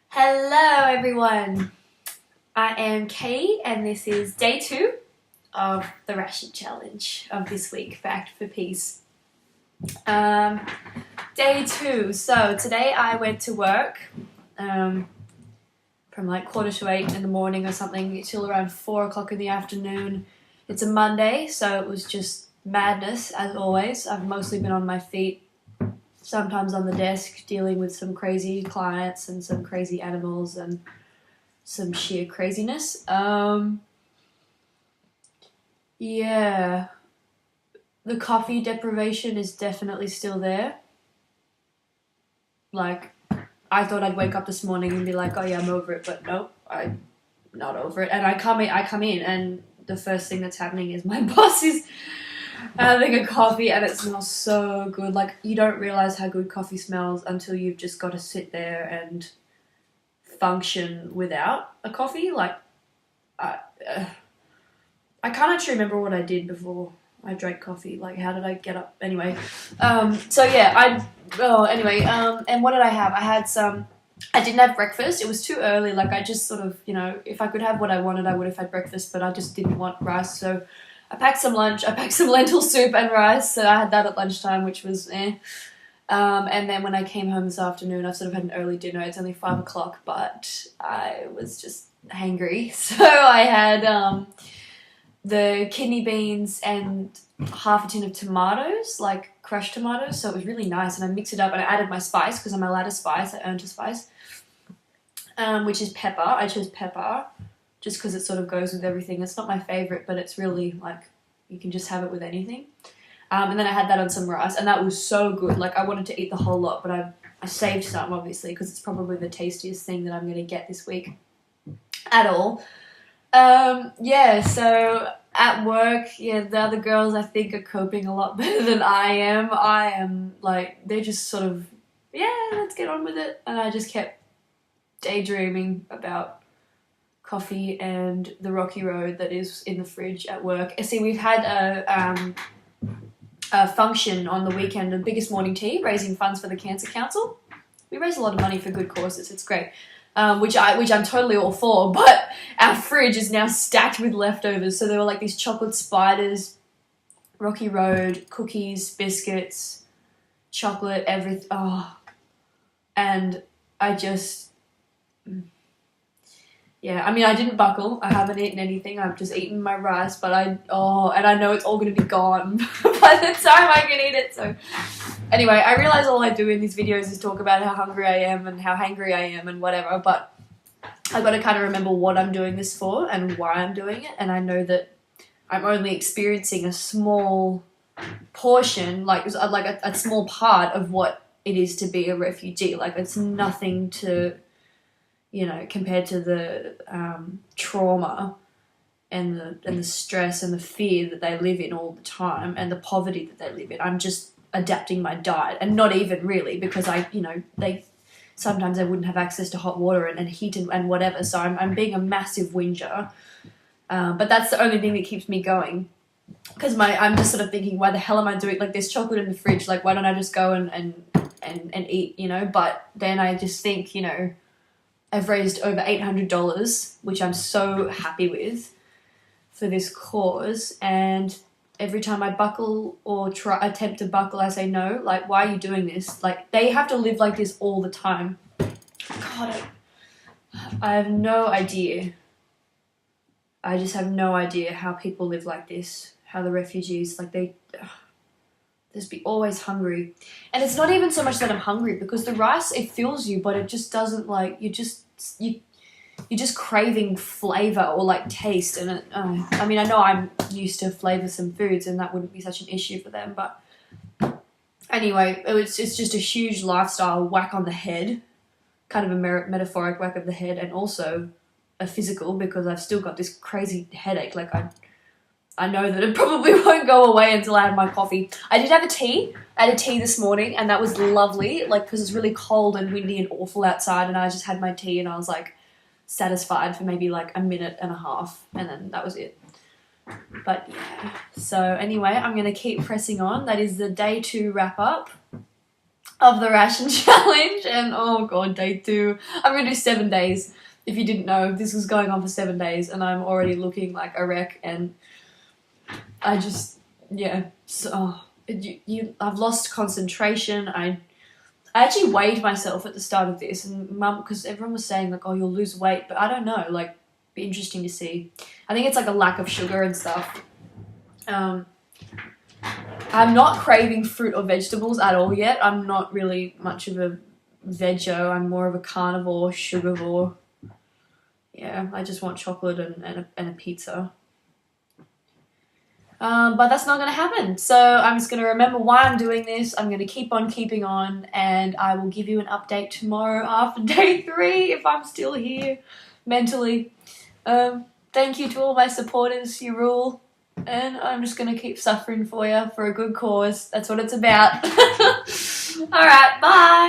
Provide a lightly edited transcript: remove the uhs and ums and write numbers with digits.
Hello everyone, I am Kate and this is day 2 of the Ration challenge of this week for Act for Peace. Day 2, so today I went to work from like 7:45 in the morning or something till around 4 o'clock in the afternoon. It's a Monday, so it was just madness as always. I've mostly been on my feet, sometimes on the desk, dealing with some crazy clients and some crazy animals and some sheer craziness. Yeah, the coffee deprivation is definitely still there. Like, I thought I'd wake up this morning and be like, oh yeah, I'm over it, but nope, I'm not over it. And I come in, and the first thing that's happening is my boss is having a coffee and it smells so good. Like, you don't realize how good coffee smells until you've just got to sit there and function without a coffee. Like, I can't actually remember what I did before I drank coffee. Like, how did I get up? Anyway, so yeah, and what did I have? I didn't have breakfast. It was too early. Like, I just sort of, if I could have what I wanted, I would have had breakfast, but I just didn't want rice, so I packed some lunch. I packed some lentil soup and rice, so I had that at lunchtime, which was and then when I came home this afternoon, I've sort of had an early dinner. It's only 5 o'clock, but I was just hangry. So I had the kidney beans and half a tin of tomatoes, like crushed tomatoes. So it was really nice. And I mixed it up and I added my spice because I'm allowed a spice. I earned a spice, which is pepper. I chose pepper just because it sort of goes with everything. It's not my favourite, but it's really, like, you can just have it with anything. And then I had that on some rice, and that was so good. Like, I wanted to eat the whole lot, but I saved some, obviously, because it's probably the tastiest thing that I'm going to get this week at all. So at work, the other girls, I think, are coping a lot better than I am. I am, like, they're just sort of, let's get on with it. And I just kept daydreaming about coffee and the rocky road that is in the fridge at work. See, we've had a function on the weekend, the biggest morning tea, raising funds for the Cancer Council. We raise a lot of money for good causes. It's great, which I'm totally all for. But our fridge is now stacked with leftovers. So there were like these chocolate spiders, rocky road, cookies, biscuits, chocolate, everything. And I just. Yeah, I mean, I didn't buckle. I haven't eaten anything. I've just eaten my rice, but and I know it's all going to be gone by the time I can eat it. So anyway, I realize all I do in these videos is talk about how hungry I am and how hangry I am and whatever, but I've got to kind of remember what I'm doing this for and why I'm doing it. And I know that I'm only experiencing a small portion, like a small part of what it is to be a refugee. Like, it's nothing to... compared to the trauma and the stress and the fear that they live in all the time and the poverty that they live in. I'm just adapting my diet, and not even really, because sometimes I wouldn't have access to hot water and heat and whatever. So I'm being a massive whinger, but that's the only thing that keeps me going. Because I'm just sort of thinking, why the hell am I doing, like, there's chocolate in the fridge, like, why don't I just go and eat, But then I just think, I've raised over $800, which I'm so happy with, for this cause. And every time I buckle or attempt to buckle, I say no. Like, why are you doing this? Like, they have to live like this all the time. God, I have no idea. I just have no idea how people live like this. How the refugees, like, they just be always hungry. And it's not even so much that I'm hungry, because the rice, it fills you, but it just doesn't, like, you're just craving flavor or, like, taste. And I mean, I know I'm used to flavorsome foods and that wouldn't be such an issue for them, but anyway, it's just a huge lifestyle whack on the head, kind of a metaphoric whack of the head, and also a physical, because I've still got this crazy headache. Like, I know that it probably won't go away until I have my coffee. I did have a tea. I had a tea this morning, and that was lovely, like, because it's really cold and windy and awful outside, and I just had my tea and I was, like, satisfied for maybe, like, a minute and a half, and then that was it. But, yeah. So, anyway, I'm going to keep pressing on. That is the day 2 wrap-up. of the ration challenge, and oh god, day 2. I'm gonna do 7 days. If you didn't know, this was going on for 7 days, and I'm already looking like a wreck, and I just, yeah, so, I've lost concentration. I actually weighed myself at the start of this, and Mum, because everyone was saying like, oh, you'll lose weight, but I don't know, like, be interesting to see. I think it's like a lack of sugar and stuff. I'm not craving fruit or vegetables at all yet. I'm not really much of a veggie. I'm more of a carnivore, sugarvore. Yeah, I just want chocolate and a pizza. But that's not going to happen. So I'm just going to remember why I'm doing this. I'm going to keep on keeping on, and I will give you an update tomorrow after day 3 if I'm still here mentally. Thank you to all my supporters. You rule. And I'm just going to keep suffering for you for a good cause. That's what it's about. Alright, bye!